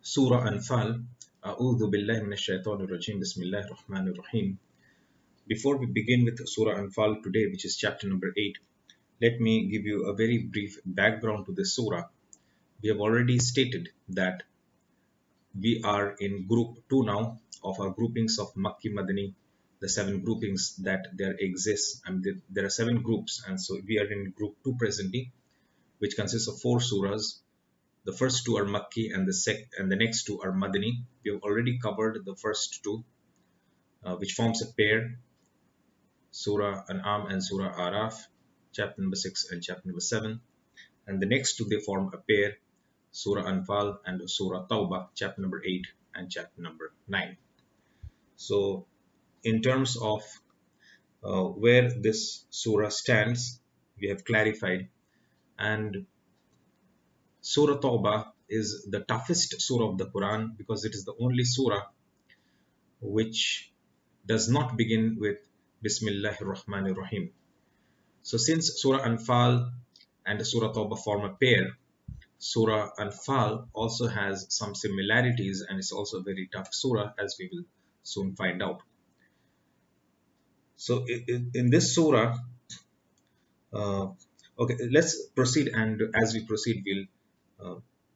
Surah Anfal. A'udhu billahi minash shaitanir rajim. Bismillahir rahmanir rahim. Before we begin with Surah Anfal today, which is chapter number 8, let me give you a very brief background to this surah. We have already stated that we are in group 2 now of our groupings of Makki Madani, the 7 groupings that there exist, and there are 7 groups, and so we are in group 2 presently, which consists of 4 surahs. The first 2 are Makki and the next 2 are Madani. We have already covered the first 2, which forms a pair, Surah An'am and Surah Araf, chapter number 6 and chapter number 7. And the next 2 they form a pair, Surah Anfal and Surah Tawbah, chapter number 8 and chapter number 9. So in terms of where this surah stands, we have clarified, and Surah Tawbah is the toughest surah of the Quran because it is the only surah which does not begin with Bismillahir Rahmanir Rahim. So since Surah Anfal and Surah Tawbah form a pair, Surah Anfal also has some similarities and it's also a very tough surah, as we will soon find out. So in this surah, okay, let's proceed, and as we proceed, we'll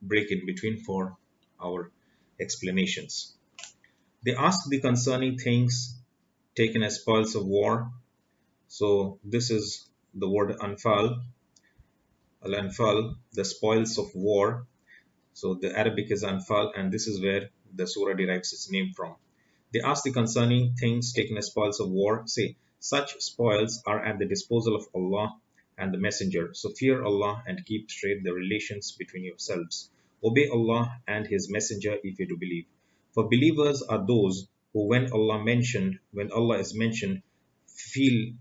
break in between for our explanations. They ask thee concerning things taken as spoils of war. So this is the word Anfal, Al-Anfal, the spoils of war. So the Arabic is Anfal, and this is where the surah derives its name from. They ask thee concerning things taken as spoils of war. Say, such spoils are at the disposal of Allah and the Messenger. So fear Allah and keep straight the relations between yourselves. Obey Allah and His Messenger if you do believe. For believers are those who, when Allah is mentioned, feel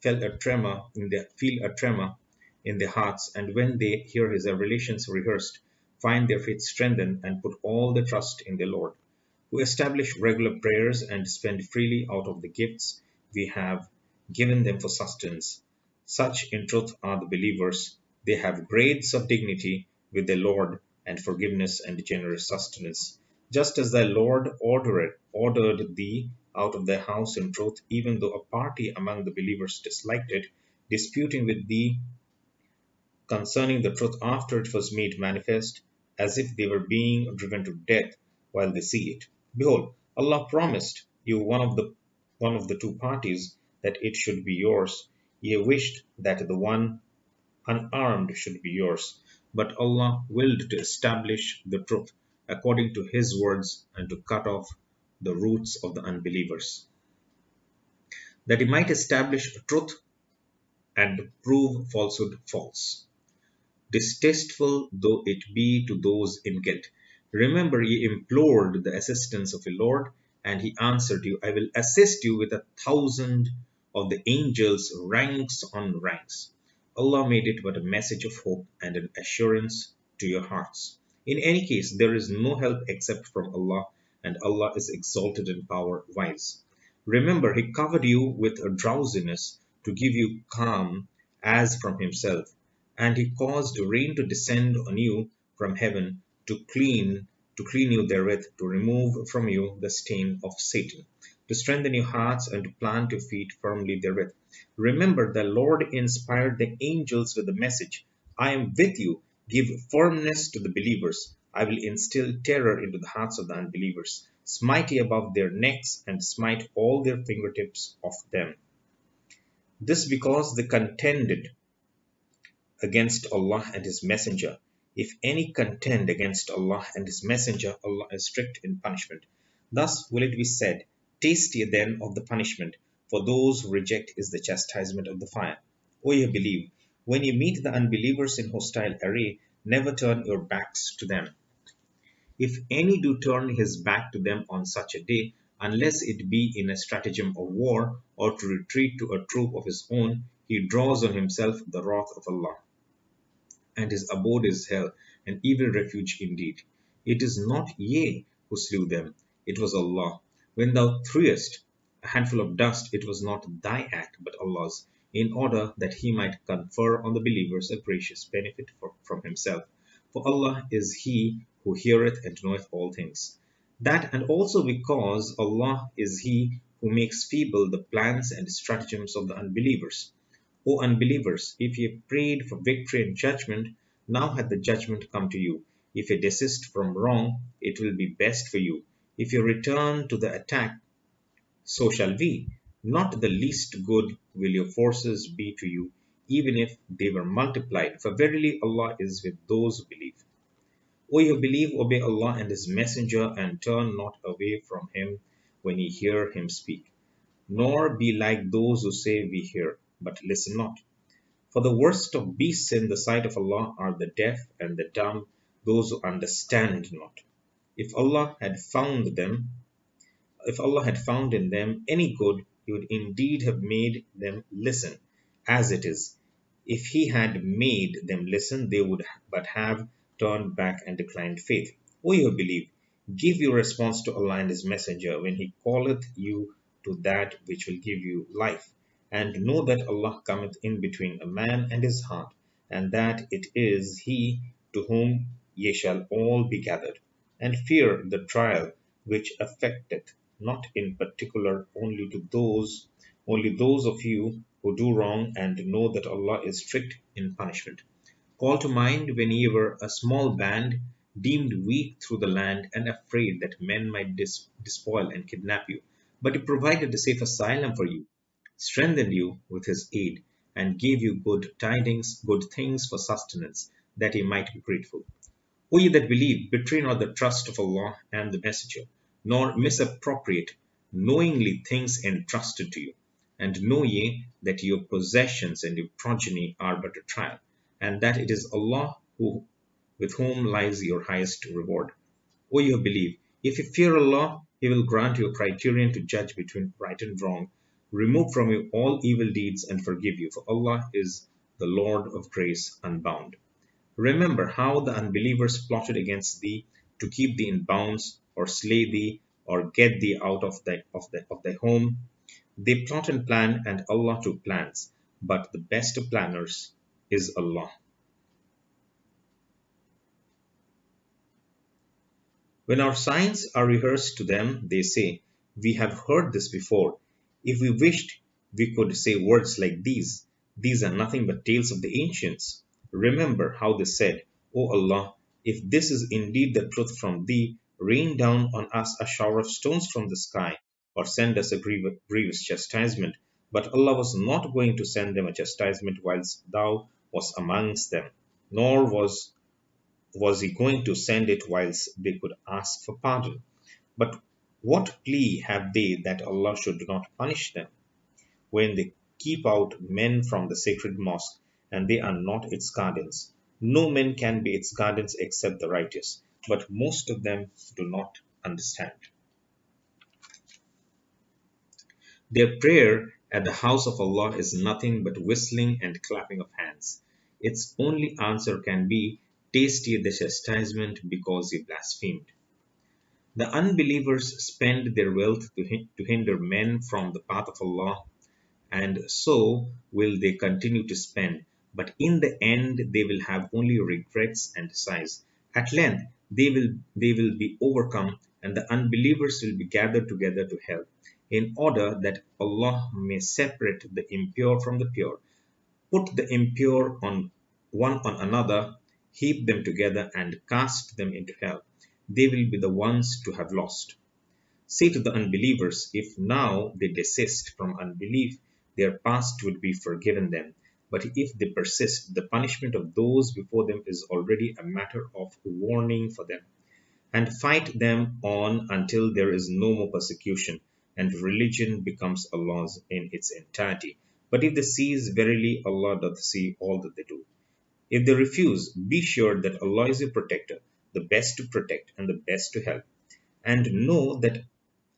feel a tremor in their hearts, and when they hear His revelations rehearsed, find their faith strengthened and put all their trust in their Lord, who establish regular prayers and spend freely out of the gifts we have given them for sustenance. Such in truth are the believers. They have grades of dignity with their Lord and forgiveness and generous sustenance. Just as thy Lord ordered thee out of thy house in truth, even though a party among the believers disliked it, disputing with thee concerning the truth after it was made manifest, as if they were being driven to death while they see it. Behold, Allah promised you one of the 2 parties that it should be yours. Ye wished that the one unarmed should be yours. But Allah willed to establish the truth according to His words and to cut off the roots of the unbelievers, that He might establish truth and prove falsehood false, distasteful though it be to those in guilt. Remember, ye implored the assistance of your Lord, and He answered you, I will assist you with 1,000 of the angels, ranks on ranks. Allah made it but a message of hope and an assurance to your hearts. In any case, there is no help except from Allah, and Allah is exalted in power, wise. Remember, He covered you with a drowsiness to give you calm as from Himself, and He caused rain to descend on you from heaven to clean you therewith, to remove from you the stain of Satan, to strengthen your hearts and to plant your feet firmly therewith. Remember, the Lord inspired the angels with the message, I am with you. Give firmness to the believers. I will instill terror into the hearts of the unbelievers. Smite ye above their necks and smite all their fingertips of them. This because they contended against Allah and His Messenger. If any contend against Allah and His Messenger, Allah is strict in punishment. Thus will it be said, taste ye then of the punishment, for those who reject is the chastisement of the fire. O ye believe, when you meet the unbelievers in hostile array, never turn your backs to them. If any do turn his back to them on such a day, unless it be in a stratagem of war, or to retreat to a troop of his own, he draws on himself the wrath of Allah, and his abode is hell, an evil refuge indeed. It is not ye who slew them, it was Allah. When thou threwest a handful of dust, it was not thy act, but Allah's, in order that He might confer on the believers a gracious benefit from Himself. For Allah is He who heareth and knoweth all things. That and also because Allah is He who makes feeble the plans and stratagems of the unbelievers. O unbelievers, if ye prayed for victory and judgment, now hath the judgment come to you. If ye desist from wrong, it will be best for you. If ye return to the attack, so shall we. Not the least good will your forces be to you, even if they were multiplied. For verily Allah is with those who believe. O you believe, obey Allah and His Messenger, and turn not away from Him when ye hear Him speak. Nor be like those who say, we hear, but listen not. For the worst of beasts in the sight of Allah are the deaf and the dumb, those who understand not. If Allah had found them, if Allah had found in them any good, He would indeed have made them listen. As it is, if He had made them listen, they would but have turned back and declined faith. O you who believe, give your response to Allah and His Messenger when He calleth you to that which will give you life. And know that Allah cometh in between a man and his heart, and that it is He to whom ye shall all be gathered. And fear the trial which affecteth not in particular only those of you who do wrong, and know that Allah is strict in punishment. Call to mind when ye were a small band, deemed weak through the land, and afraid that men might despoil and kidnap you. But He provided a safe asylum for you, strengthened you with His aid, and gave you good tidings, good things for sustenance, that ye might be grateful. O ye that believe, betray not the trust of Allah and the Messenger, nor misappropriate knowingly things entrusted to you. And know ye that your possessions and your progeny are but a trial, and that it is Allah with whom lies your highest reward. O you who believe, if you fear Allah, He will grant you a criterion to judge between right and wrong, remove from you all evil deeds, and forgive you, for Allah is the Lord of grace unbound. Remember how the unbelievers plotted against thee to keep thee in bounds, or slay thee, or get thee out of thy home. They plot and plan, and Allah took plans, but the best of planners is Allah. When our signs are rehearsed to them, they say, we have heard this before. If we wished, we could say words like these. These are nothing but tales of the ancients. Remember how they said, O Allah, if this is indeed the truth from Thee, rain down on us a shower of stones from the sky, or send us a grievous chastisement. But Allah was not going to send them a chastisement whilst Thou wast amongst them, nor was He going to send it whilst they could ask for pardon. But what plea have they that Allah should not punish them, when they keep out men from the sacred mosque, and they are not its guardians? No men can be its guardians except the righteous, but most of them do not understand. Their prayer at the house of Allah is nothing but whistling and clapping of hands. Its only answer can be, taste ye the chastisement because ye blasphemed. The unbelievers spend their wealth to hinder men from the path of Allah, and so will they continue to spend. But in the end, they will have only regrets and sighs. At length, they will be overcome, and the unbelievers will be gathered together to hell, in order that Allah may separate the impure from the pure, put the impure on one on another, heap them together, and cast them into hell. They will be the ones to have lost. Say to the unbelievers, if now they desist from unbelief, their past would be forgiven them. But if they persist, the punishment of those before them is already a matter of warning for them. And fight them on until there is no more persecution, and religion becomes Allah's in its entirety. But if they cease, verily Allah doth see all that they do. If they refuse, be sure that Allah is your protector, the best to protect and the best to help. And know that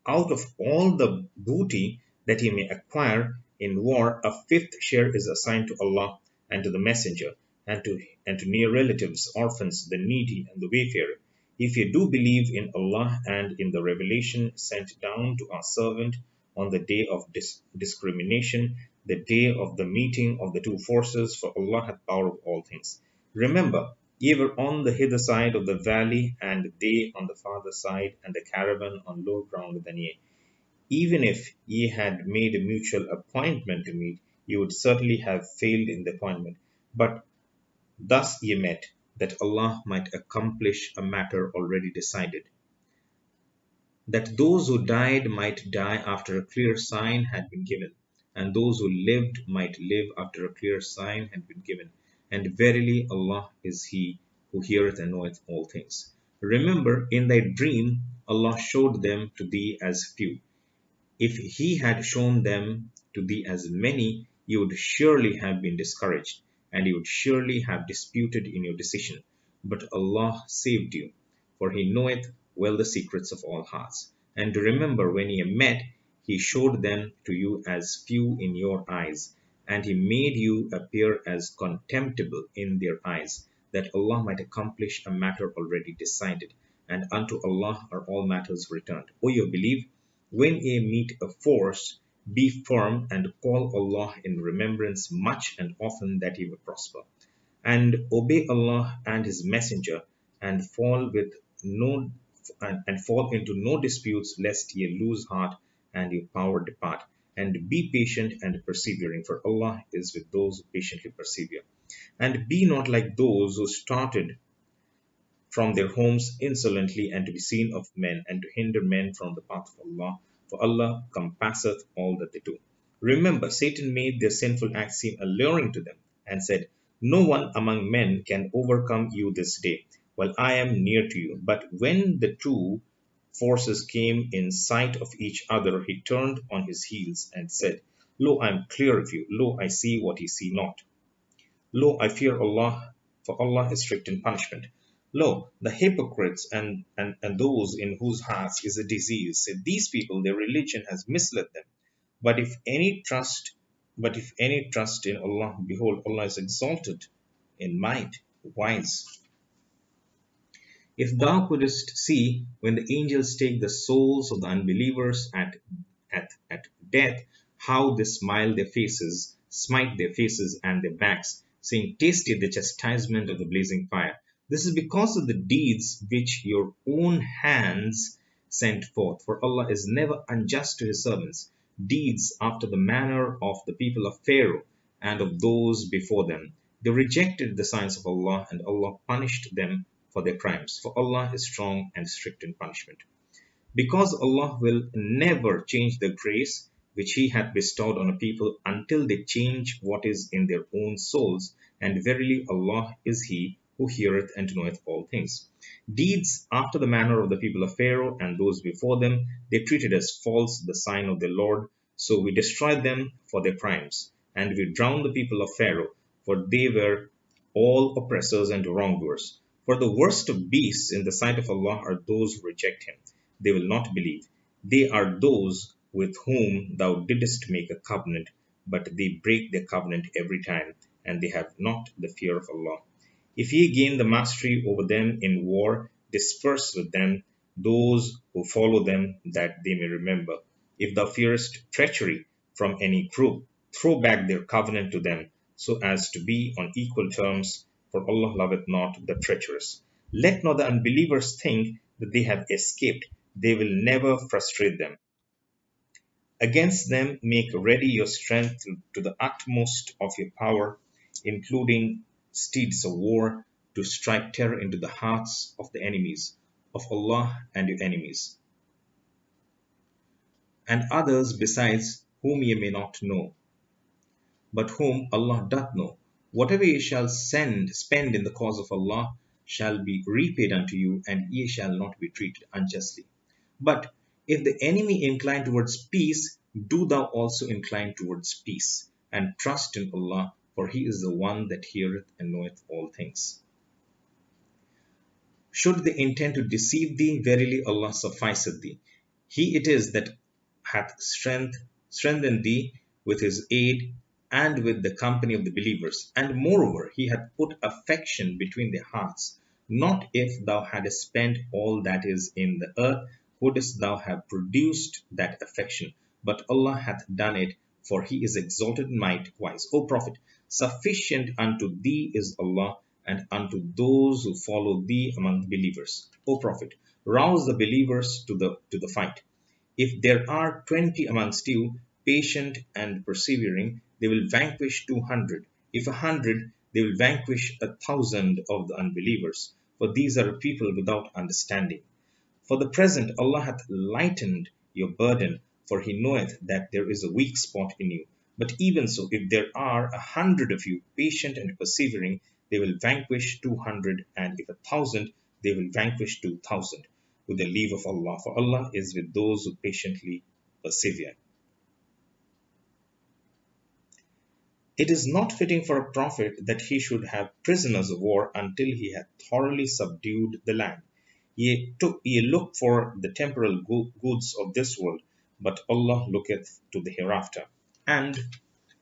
out of all the booty that ye may acquire in war, a fifth share is assigned to Allah and to the Messenger, and to near relatives, orphans, the needy, and the wayfarer. If ye do believe in Allah and in the revelation sent down to our servant on the day of discrimination, the day of the meeting of the two forces, for Allah hath power of all things. Remember Ye were on the hither side of the valley, and they on the farther side, and the caravan on lower ground than ye. Even if ye had made a mutual appointment to meet, ye would certainly have failed in the appointment. But thus ye met, that Allah might accomplish a matter already decided, that those who died might die after a clear sign had been given, and those who lived might live after a clear sign had been given. And verily Allah is He who heareth and knoweth all things. Remember, in thy dream, Allah showed them to thee as few. If he had shown them to thee as many, you would surely have been discouraged, and you would surely have disputed in your decision. But Allah saved you, for He knoweth well the secrets of all hearts. And remember, when ye met, He showed them to you as few in your eyes, and He made you appear as contemptible in their eyes, that Allah might accomplish a matter already decided, and unto Allah are all matters returned. O you believe, when ye meet a force, be firm and call Allah in remembrance much and often that ye may prosper. And obey Allah and His Messenger, and fall with no and fall into no disputes, lest ye lose heart and your power depart. And be patient and persevering, for Allah is with those who patiently persevere. And be not like those who started from their homes insolently, and to be seen of men, and to hinder men from the path of Allah, for Allah compasseth all that they do. Remember, Satan made their sinful acts seem alluring to them, and said, no one among men can overcome you this day, while I am near to you. But when the two forces came in sight of each other, he turned on his heels and said, lo, I am clear of you. Lo, I see what ye see not. Lo, I fear Allah, for Allah is strict in punishment. Lo, the hypocrites and those in whose hearts is a disease, said these people, their religion has misled them. But if any trust, but if any trust in Allah, behold, Allah is exalted in might, wise. If thou couldst see when the angels take the souls of the unbelievers at death, how they smite their faces and their backs, saying, taste ye the chastisement of the blazing fire. This is because of the deeds which your own hands sent forth. For Allah is never unjust to His servants. Deeds after the manner of the people of Pharaoh and of those before them. They rejected the signs of Allah, and Allah punished them for their crimes. For Allah is strong and strict in punishment. Because Allah will never change the grace which He hath bestowed on a people until they change what is in their own souls, and verily Allah is He who heareth and knoweth all things. Deeds after the manner of the people of Pharaoh and those before them, they treated as false the sign of their Lord, so we destroyed them for their crimes, and we drowned the people of Pharaoh, for they were all oppressors and wrongdoers. For the worst of beasts in the sight of Allah are those who reject Him. They will not believe. They are those with whom thou didst make a covenant, but they break their covenant every time, and they have not the fear of Allah. If ye gain the mastery over them in war, disperse with them those who follow them, that they may remember. If thou fearest treachery from any group, throw back their covenant to them, so as to be on equal terms, for Allah loveth not the treacherous. Let not the unbelievers think that they have escaped. They will never frustrate them. Against them make ready your strength to the utmost of your power, including steeds of war, to strike terror into the hearts of the enemies of Allah and your enemies, and others besides whom ye may not know, but whom Allah doth know. Whatever ye shall spend in the cause of Allah shall be repaid unto you, and ye shall not be treated unjustly. But if the enemy incline towards peace, do thou also incline towards peace, and trust in Allah, for He is the one that heareth and knoweth all things. Should they intend to deceive thee, verily Allah sufficeth thee. He it is that hath strengthened thee with His aid and with the company of the believers. And moreover, He hath put affection between their hearts. Not if thou hadst spent all that is in the earth, wouldst thou have produced that affection, but Allah hath done it, for He is exalted in might, wise. O Prophet, sufficient unto thee is Allah, and unto those who follow thee among the believers. O Prophet, rouse the believers to the fight. If there are 20 amongst you, patient and persevering, they will vanquish 200. If 100, they will vanquish 1,000 of the unbelievers. For these are a people without understanding. For the present Allah hath lightened your burden, for he knoweth that there is a weak spot in you. But even so, if there are 100 of you, patient and persevering, they will vanquish 200, and if 1,000, they will vanquish 2,000, with the leave of Allah. For Allah is with those who patiently persevere. It is not fitting for a prophet that he should have prisoners of war until he hath thoroughly subdued the land. Ye look for the temporal goods of this world, but Allah looketh to the hereafter. And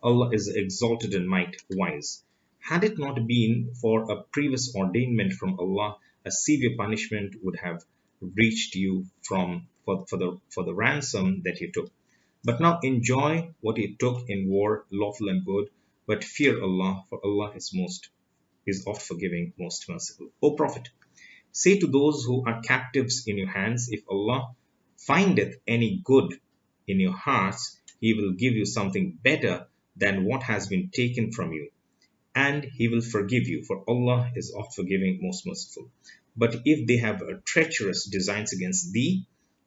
Allah is exalted in might, wise. Had it not been for a previous ordainment from Allah, a severe punishment would have reached you for the ransom that you took. But now enjoy what you took in war, lawful and good, but fear Allah, for Allah is oft forgiving, most merciful. O Prophet, say to those who are captives in your hands, if Allah findeth any good in your hearts, He will give you something better than what has been taken from you, and He will forgive you, for Allah is oft forgiving, most merciful. But if they have treacherous designs against thee,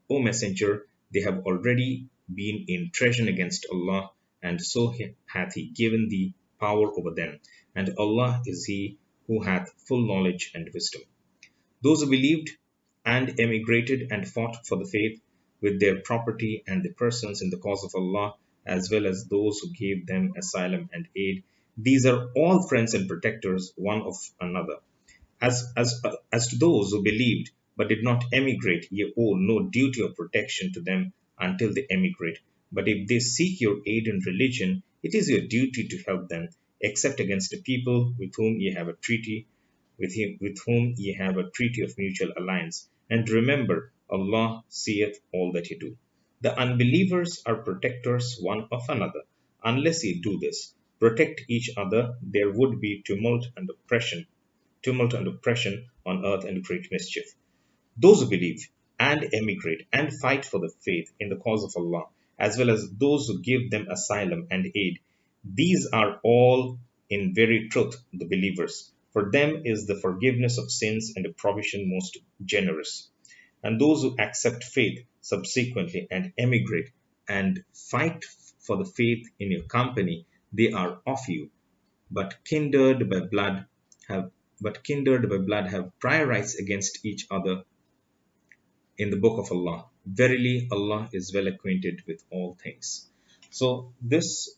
O Messenger, they have already been in treason against Allah, and so hath He given thee power over them, and Allah is He who hath full knowledge and wisdom. Those who believed and emigrated and fought for the faith with their property and their persons in the cause of Allah, as well as those who gave them asylum and aid, these are all friends and protectors one of another. As to those who believed but did not emigrate, ye owe no duty of protection to them until they emigrate. But if they seek your aid in religion, it is your duty to help them, except against a people with whom ye have a treaty with whom ye have a treaty of mutual alliance. And remember, Allah seeth all that ye do. The unbelievers are protectors one of another. Unless ye do this, protect each other, there would be tumult and oppression on earth and great mischief. Those who believe and emigrate and fight for the faith in the cause of Allah, as well as those who give them asylum and aid, these are all in very truth the believers. For them is the forgiveness of sins and the provision most generous. And those who accept faith subsequently and emigrate and fight for the faith in your company, they are of you, but kindred by blood have prior rights against each other in the book of Allah. Verily, Allah is well acquainted with all things. So this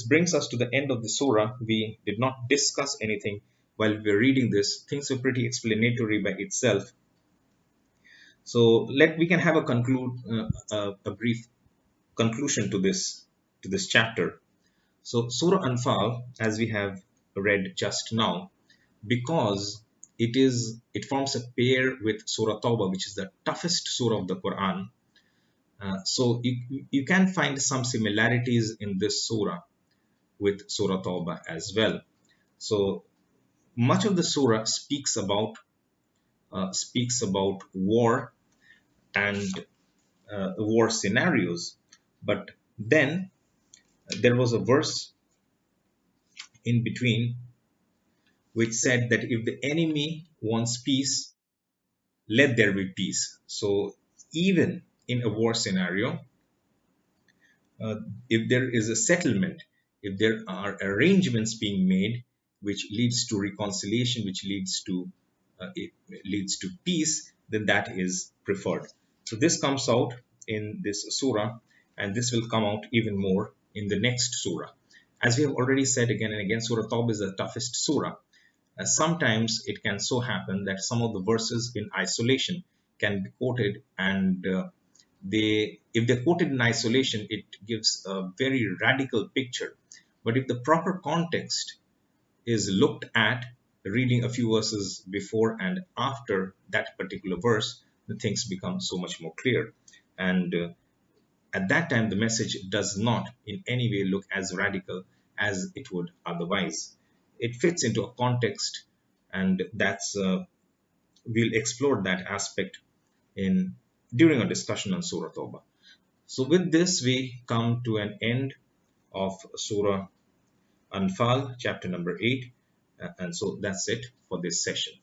brings us to the end of the surah. We did not discuss anything while we were reading this. Things were pretty explanatory by itself. So we can have a brief conclusion to this chapter. So Surah Anfal, as we have read just now, because it forms a pair with Surah Tawbah, which is the toughest surah of the Quran. So you can find some similarities in this surah with Surah Tawbah as well. So much of the surah speaks about war and war scenarios, but then there was a verse in between which said that if the enemy wants peace, let there be peace. So even in a war scenario, if there is a settlement, if there are arrangements being made which leads to reconciliation, which leads to peace, then that is preferred. So this comes out in this surah, and this will come out even more in the next surah. As we have already said again and again, Surah Tawbah is the toughest surah. Sometimes it can so happen that some of the verses in isolation can be quoted, and if they're quoted in isolation, it gives a very radical picture. But if the proper context is looked at, reading a few verses before and after that particular verse, the things become so much more clear. And at that time, the message does not in any way look as radical as it would otherwise. it fits into a context, and that's we'll explore that aspect in during a discussion on Surah Tawbah. So with this, we come to an end of Surah Anfal, chapter number 8. And so that's it for this session.